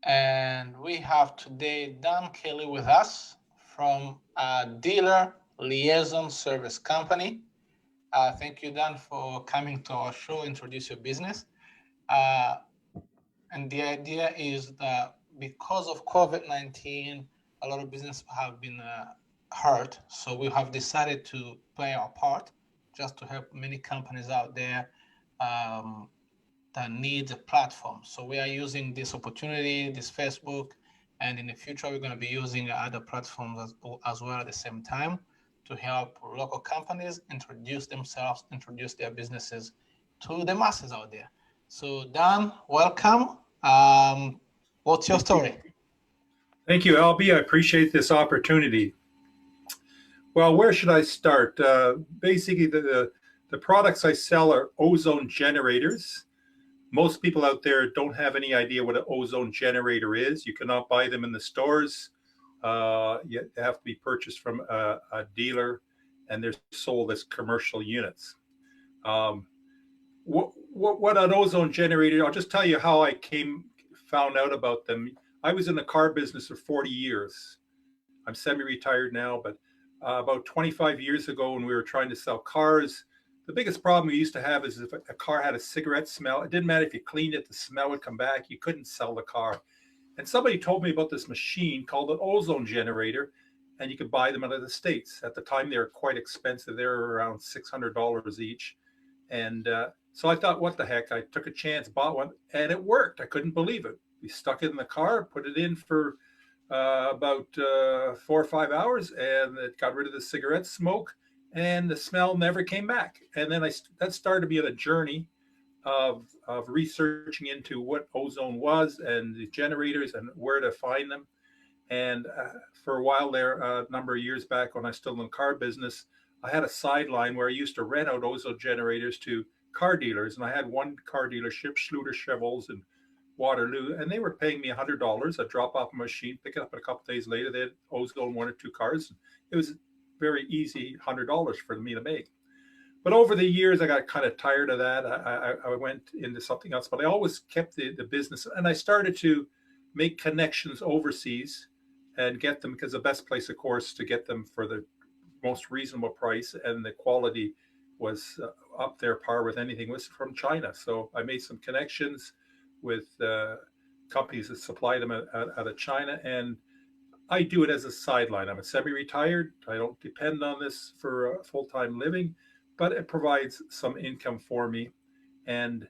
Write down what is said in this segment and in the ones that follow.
And we have today Dan Kelly with us from a dealer liaison service company. Thank you, Dan, for coming to our show, introduce your business. Uh, and the idea is that because of COVID-19, a lot of businesses have been hurt. So we have decided to play our part just to help many companies out there um, that need a platform. So we are using this opportunity, this Facebook, and in the future, we're going to be using other platforms as well at the same time to help local companies introduce themselves, introduce their businesses to the masses out there. So Dan, welcome. What's your story? Thank you, Albie. I appreciate this opportunity. Well, where should I start? Basically, the products I sell are ozone generators. Most people out there don't have any idea what an ozone generator is. You cannot buy them in the stores. You have to be purchased from a dealer, and they're sold as commercial units. What an ozone generator? I'll just tell you how I found out about them. I was in the car business for 40 years. I'm semi-retired now, but about 25 years ago when we were trying to sell cars, the biggest problem we used to have is if a car had a cigarette smell, it didn't matter if you cleaned it, the smell would come back. You couldn't sell the car. And somebody told me about this machine called an ozone generator, and you could buy them out of the States. At the time, they were quite expensive. They were around $600 each. And so I thought, what the heck? I took a chance, bought one, and it worked. I couldn't believe it. We stuck it in the car, put it in for about 4 or 5 hours, and it got rid of the cigarette smoke, and the smell never came back. And then that started me on a journey of researching into what ozone was and the generators and where to find them. And for a while there, a number of years back when I was still in the car business, I had a sideline where I used to rent out ozone generators to car dealers. And I had one car dealership, Schluter Chevels in Waterloo, and they were paying me $100. I'd drop off a machine, pick it up a couple of days later. They had ozone 1 or 2 cars. It was very easy, $100 for me to make. But over the years, I got kind of tired of that. I went into something else, but I always kept the business. And I started to make connections overseas and get them, because the best place, of course, to get them for the most reasonable price and the quality was up there par with anything was from China. So I made some connections with companies that supply them out of China, and I do it as a sideline. I'm a semi-retired. I don't depend on this for a full-time living, but it provides some income for me. And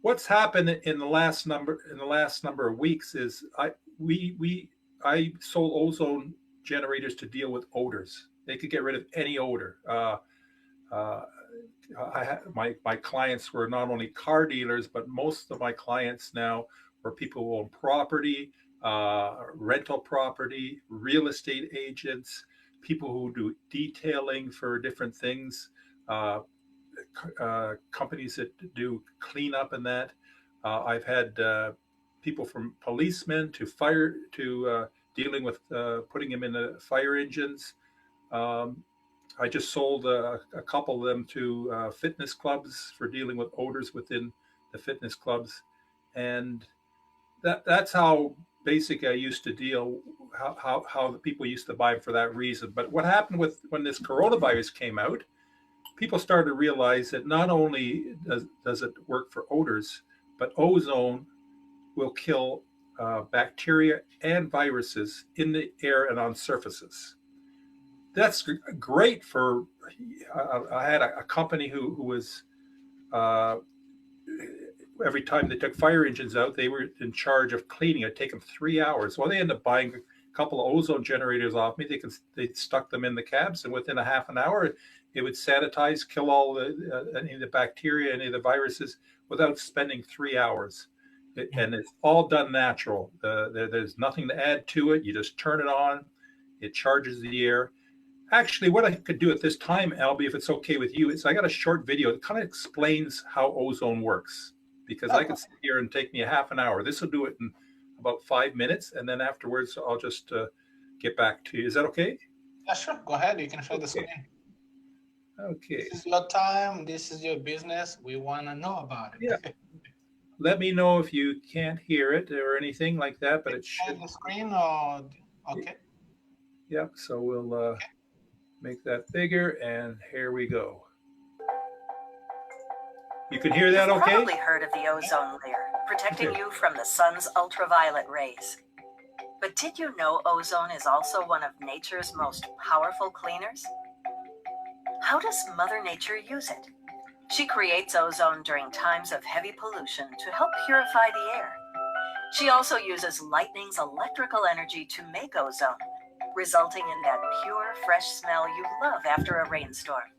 what's happened in the last number of weeks is I sold ozone generators to deal with odors. They could get rid of any odor. My clients were not only car dealers, but most of my clients now were people who own property, rental property, real estate agents, people who do detailing for different things, companies that do cleanup and that. I've had people from policemen to fire to dealing with putting them in the fire engines. I just sold a couple of them to fitness clubs for dealing with odors within the fitness clubs. And that's how basically I used to deal, how the people used to buy them for that reason. But what happened when this coronavirus came out, people started to realize that not only does it work for odors, but ozone will kill bacteria and viruses in the air and on surfaces. That's great for, I had a company who was, every time they took fire engines out, they were in charge of cleaning. It'd take them 3 hours. Well, they ended up buying a couple of ozone generators off me. They stuck them in the cabs, and within a half an hour, it would sanitize, kill all any of the bacteria, any of the viruses, without spending 3 hours. And it's all done natural. There's nothing to add to it. You just turn it on. It charges the air. Actually, what I could do at this time, Albie, if it's okay with you, is I got a short video that kind of explains how ozone works, because I could sit here and take me a half an hour. This will do it in about 5 minutes, and then afterwards I'll just get back to you. Is that okay? Yeah, sure. Go ahead. You can share the screen. Okay. This is your time. This is your business. We want to know about it. Yeah. let me know if you can't hear it or anything like that, but Can it you share should. the screen or okay? Yep. So we'll make that bigger, and here we go. You can hear that You've okay? probably heard of the ozone layer, protecting you from the sun's ultraviolet rays. But did you know ozone is also one of nature's most powerful cleaners? How does Mother Nature use it? She creates ozone during times of heavy pollution to help purify the air. She also uses lightning's electrical energy to make ozone, resulting in that pure, fresh smell you love after a rainstorm.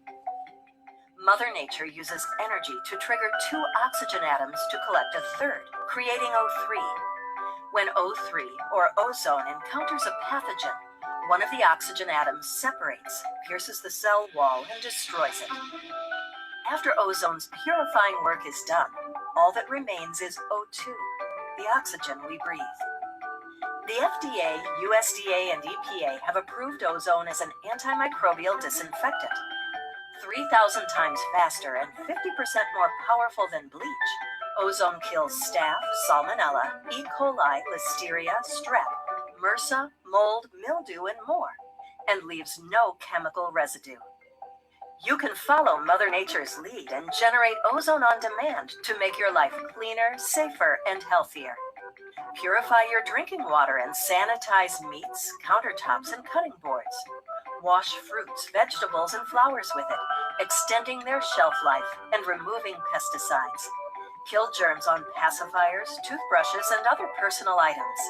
Mother Nature uses energy to trigger two oxygen atoms to collect a third, creating O3. When O3, or ozone, encounters a pathogen, one of the oxygen atoms separates, pierces the cell wall, and destroys it. After ozone's purifying work is done, all that remains is O2, the oxygen we breathe. The FDA, USDA, and EPA have approved ozone as an antimicrobial disinfectant. 3,000 times faster and 50% more powerful than bleach, ozone kills staph, salmonella, E. coli, listeria, strep, MRSA, mold, mildew, and more, and leaves no chemical residue. You can follow Mother Nature's lead and generate ozone on demand to make your life cleaner, safer, and healthier. Purify your drinking water and sanitize meats, countertops, and cutting boards. Wash fruits, vegetables, and flowers with it, extending their shelf life and removing pesticides. Kill germs on pacifiers, toothbrushes, and other personal items.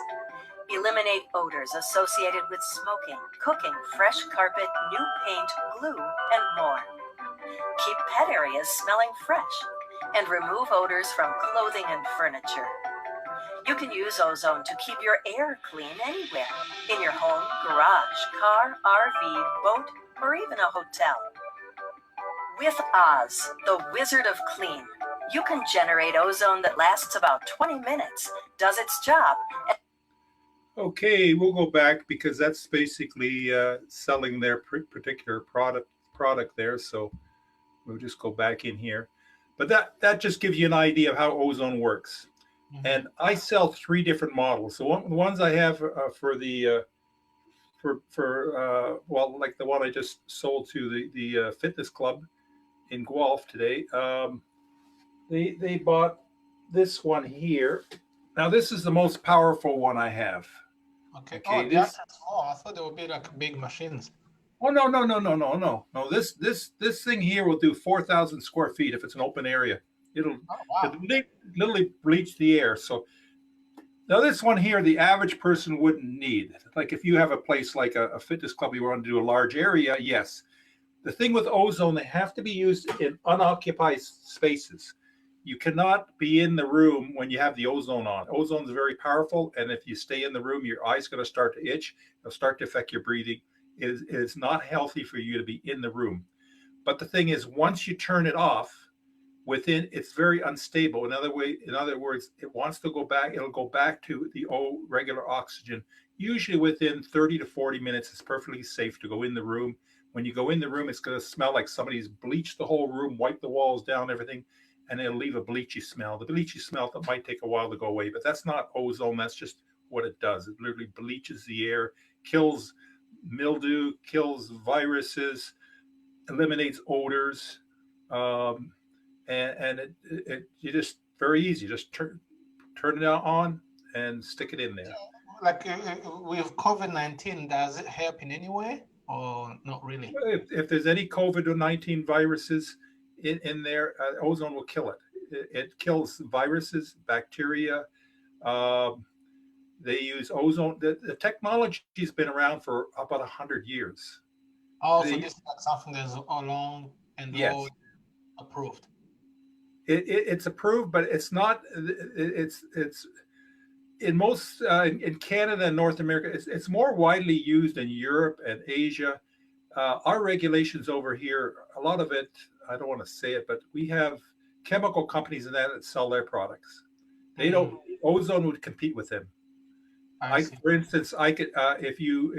Eliminate odors associated with smoking, cooking, fresh carpet, new paint, glue, and more. Keep pet areas smelling fresh and remove odors from clothing and furniture. You can use ozone to keep your air clean anywhere, in your home, garage, car, RV, boat, or even a hotel. With Oz, the Wizard of Clean, you can generate ozone that lasts about 20 minutes, does its job. Okay, we'll go back because that's basically selling their particular product there. So we'll just go back in here. But that just gives you an idea of how ozone works. Mm-hmm. And I sell 3 different models. So the ones I have for the well, like the one I just sold to the fitness club in Guelph today. They bought this one here. Now this is the most powerful one I have. Okay. Okay, Oh, that's small. I thought they would be like big machines. Oh no! This thing here will do 4,000 square feet if it's an open area. It'll literally bleach the air. So now this one here, the average person wouldn't need. Like if you have a place like a fitness club, you want to do a large area, yes. The thing with ozone, they have to be used in unoccupied spaces. You cannot be in the room when you have the ozone on. Ozone is very powerful, and if you stay in the room, your eye's going to start to itch. It'll start to affect your breathing. It is not healthy for you to be in the room. But the thing is, once you turn it off, it's very unstable. In other words, it wants to go back. It'll go back to the regular oxygen. Usually within 30 to 40 minutes, it's perfectly safe to go in the room. When you go in the room, it's going to smell like somebody's bleached the whole room, wiped the walls down, everything, and it'll leave a bleachy smell. The bleachy smell that might take a while to go away, but that's not ozone. That's just what it does. It literally bleaches the air, kills mildew, kills viruses, eliminates odors, and you just very easy. Just turn it on and stick it in there. Like with COVID-19, does it help in any way or not really? If there's any COVID-19 viruses in there, ozone will kill it. It kills viruses, bacteria. They use ozone. The technology's been around for about 100 years. Oh, so this is like something that's long and yes. approved. It's approved, but it's not. It's in most in Canada and North America. It's more widely used in Europe and Asia. Our regulations over here, a lot of it, I don't want to say it, but we have chemical companies in that sell their products. They don't. Ozone would compete with them. For instance, I could I'll give you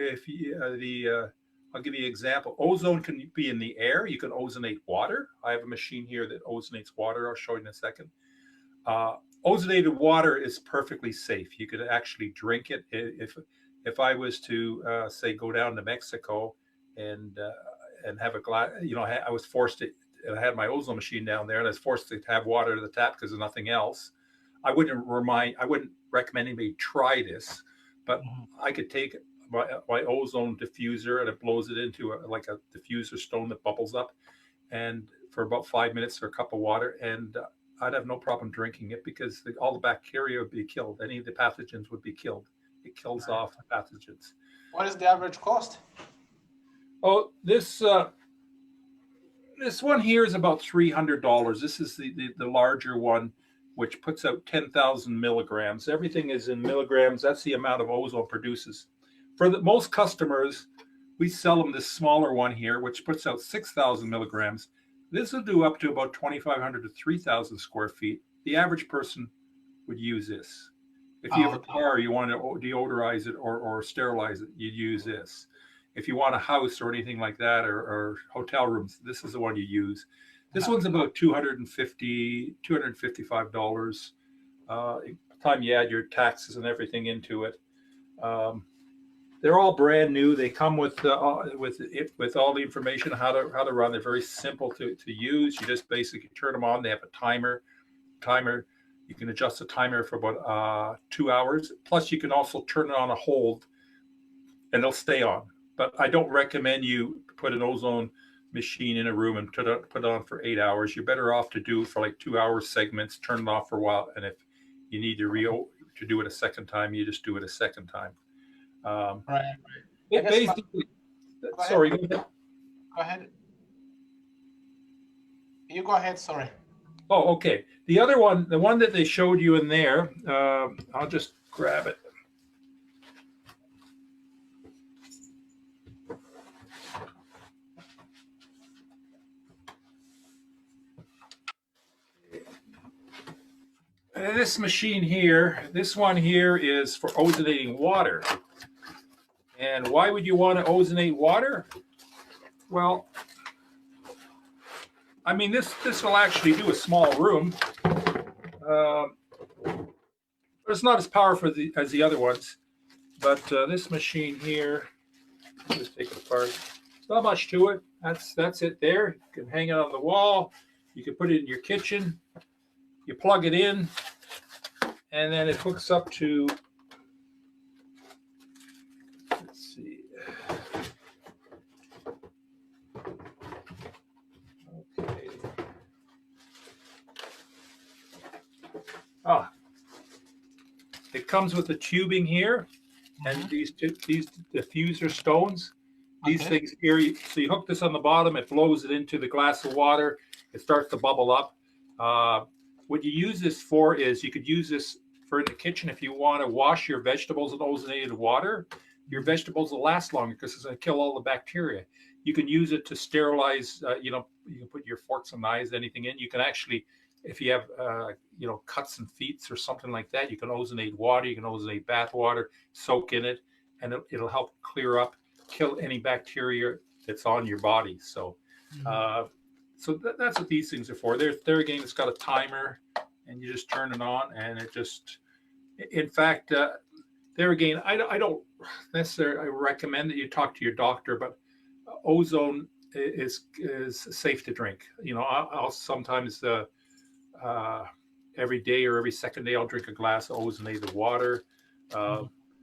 an example. Ozone can be in the air. You can ozonate water. I have a machine here that ozonates water. I'll show you in a second. Ozonated water is perfectly safe. You could actually drink it. If I was to say go down to Mexico and have a glass, I was forced to. I had my ozone machine down there, and I was forced to have water to the tap because there's nothing else. I wouldn't recommend anybody try this, but I could take my ozone diffuser and it blows it into like a diffuser stone that bubbles up, and for about 5 minutes or a cup of water, and I'd have no problem drinking it because all the bacteria would be killed. Any of the pathogens would be killed. It kills off the pathogens. What is the average cost? Oh, this one here is about $300. This is the larger one, which puts out 10,000 milligrams. Everything is in milligrams. That's the amount of ozone produces. For most customers, we sell them this smaller one here, which puts out 6,000 milligrams. This will do up to about 2,500 to 3,000 square feet. The average person would use this. If you have a car, you want to deodorize it or sterilize it, you'd use this. If you want a house or anything like that, or hotel rooms, this is the one you use. This one's about $255. By the time you add your taxes and everything into it. They're all brand new. They come with all the information how to run. They're very simple to use. You just basically turn them on. They have a timer. You can adjust the timer for about 2 hours. Plus, you can also turn it on a hold, and they'll stay on. But I don't recommend you put an ozone machine in a room and put it on for 8 hours. You're better off to do it for like 2 hour segments. Turn it off for a while, and if you need to do it a second time, you just do it a second time. Right. It basically. Sorry. Go ahead. You go ahead. Sorry. Oh, okay. The other one, the one that they showed you in there, I'll just grab it. This machine here, this one here is for ozonating water. And why would you want to ozonate water? Well, I mean, this will actually do a small room. But it's not as powerful as the other ones. But this machine here, let's just take it apart. It's not much to it. That's it there. You can hang it on the wall. You can put it in your kitchen. You plug it in, and then it hooks up to, let's see. Okay. It comes with the tubing here, and these diffuser stones. These things here, so you hook this on the bottom, it blows it into the glass of water, it starts to bubble up. What you use this for is you could use this for in the kitchen if you want to wash your vegetables in ozonated water. Your vegetables will last longer because it's going to kill all the bacteria. You can use it to sterilize, you can put your forks and knives, anything in. You can actually, if you have, cuts and feets or something like that, you can ozonate water, you can ozonate bath water, soak in it, and it'll help clear up, kill any bacteria that's on your body. So, that's what these things are for. There again, it's got a timer, and you just turn it on, and it just. In fact, there again, I don't necessarily recommend that you talk to your doctor, but ozone is safe to drink. I'll sometimes every day or every second day I'll drink a glass of ozonated water.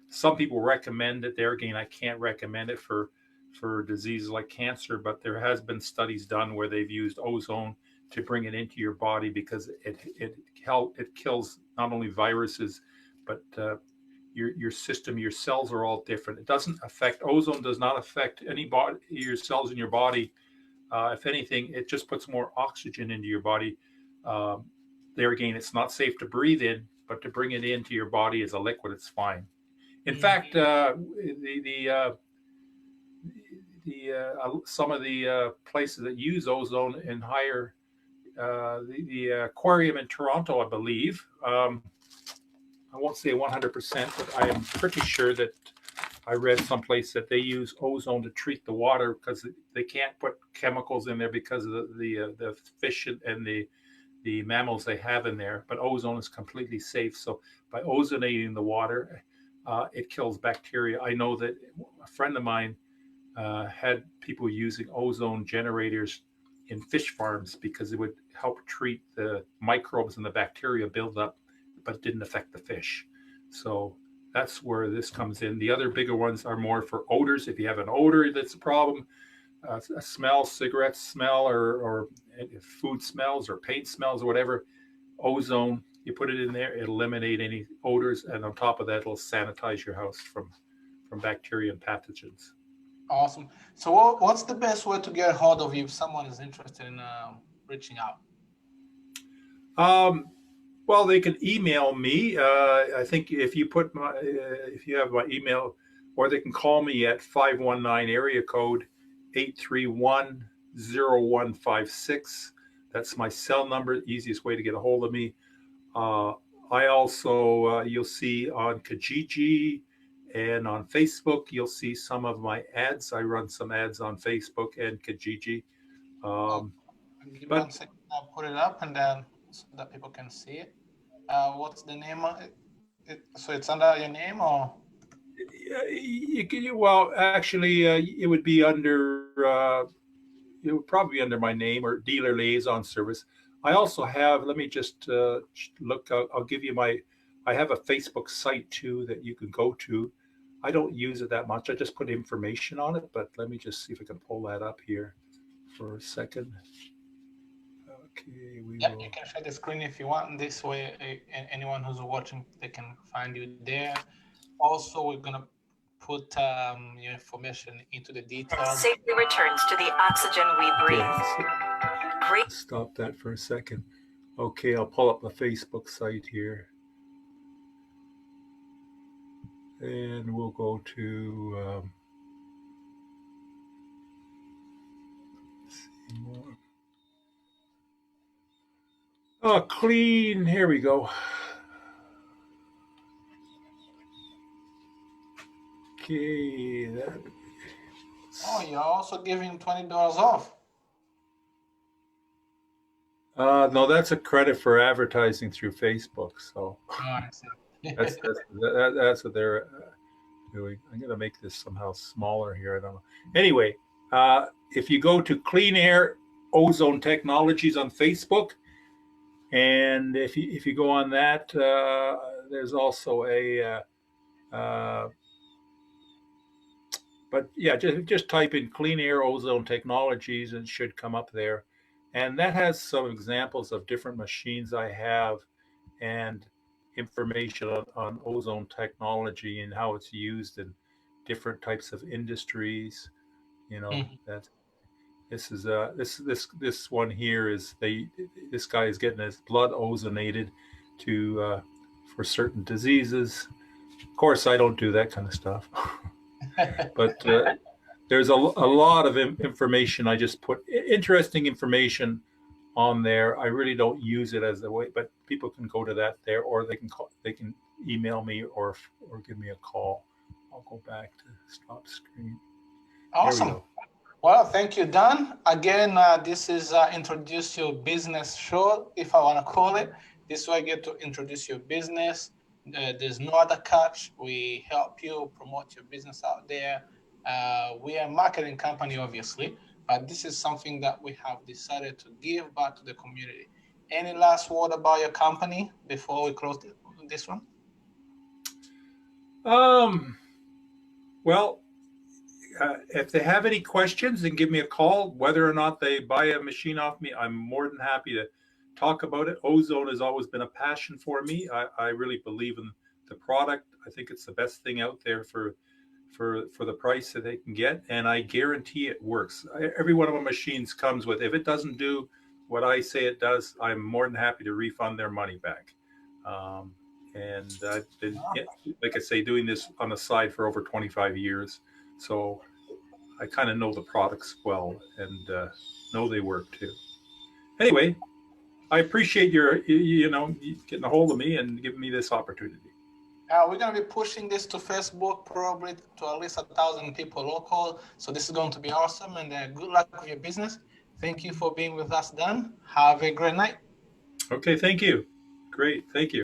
Some people recommend it. There again, I can't recommend it for diseases like cancer, but there has been studies done where they've used ozone to bring it into your body because it kills not only viruses, but your system, your cells are all different. Ozone does not affect your cells in your body. If anything, it just puts more oxygen into your body. There again, it's not safe to breathe in, but to bring it into your body as a liquid, it's fine. In fact, some of the places that use ozone in higher, the aquarium in Toronto, I believe. I won't say 100%, but I am pretty sure that I read someplace that they use ozone to treat the water because they can't put chemicals in there because of the fish and the the mammals they have in there, but ozone is completely safe. So by ozonating the water, it kills bacteria. I know that a friend of mine had people using ozone generators in fish farms because it would help treat the microbes and the bacteria build up, but didn't affect the fish. So that's where this comes in. The other bigger ones are more for odors. If you have an odor that's a problem, a smell, cigarette smell, or food smells or paint smells or whatever, ozone, you put it in there, it'll eliminate any odors, and on top of that, it'll sanitize your house from bacteria and pathogens. Awesome. So what's the best way to get a hold of you if someone is interested in reaching out? Well, they can email me. I think if you put if you have my email, or they can call me at 519 area code 831-0156. That's my cell number, easiest way to get a hold of me. I also, you'll see on Kijiji and on Facebook, you'll see some of my ads. I run some ads on Facebook and Kijiji. Give me 1 second, I'll put it up and then so that people can see it. What's the name of it? So it's under your name or? Well, actually, it would be under, it would probably be under my name or dealer liaison service. I also have, let me just look, I'll give you I have a Facebook site too that you can go to. I don't use it that much. I just put information on it, but let me just see if I can pull that up here for a second. Okay, Yep, you can share the screen if you want. This way, anyone who's watching, they can find you there. Also, we're gonna put your information into the details. Safely returns to the oxygen we breathe. Okay, Great. stop that for a second. Okay, I'll pull up the Facebook site here. And we'll go to see more. Oh, clean. Here we go. Okay. Oh, you're also giving $20 off. No, that's a credit for advertising through Facebook. So I see. that's what they're doing. I'm going to make this somehow smaller here. I don't know. Anyway, if you go to Clean Air Ozone Technologies on Facebook, and if you go on that, there's also a but yeah, just type in Clean Air Ozone Technologies and it should come up there. And that has some examples of different machines I have and information on ozone technology and how it's used in different types of industries. You know, that this is this one here is this guy is getting his blood ozonated to for certain diseases. Of course, I don't do that kind of stuff. But there's a lot of information. I just put interesting information on there. I really don't use it as a way, but people can go to that there, or they can email me or give me a call. I'll go back to stop screen. Awesome. Well, thank you, Dan. Again, this is Introduce Your Business show, if I want to call it. This way I get to introduce your business. There's no other catch. We help you promote your business out there. We are a marketing company, obviously, but this is something that we have decided to give back to the community. Any last word about your company before we close this one? Well, if they have any questions, then give me a call. Whether or not they buy a machine off me, I'm more than happy to talk about it. Ozone has always been a passion for me. I really believe in the product. I think it's the best thing out there for the price that they can get, and I guarantee it works. Every one of my machines comes with, if it doesn't do what I say it does, I'm more than happy to refund their money back. And I've been, like I say, doing this on the side for over 25 years. So I kind of know the products well and know they work too. Anyway, I appreciate your, getting a hold of me and giving me this opportunity. We're going to be pushing this to Facebook, probably to at least 1,000 people local. So this is going to be awesome, and good luck with your business. Thank you for being with us, Dan. Have a great night. Okay, thank you. Great, thank you.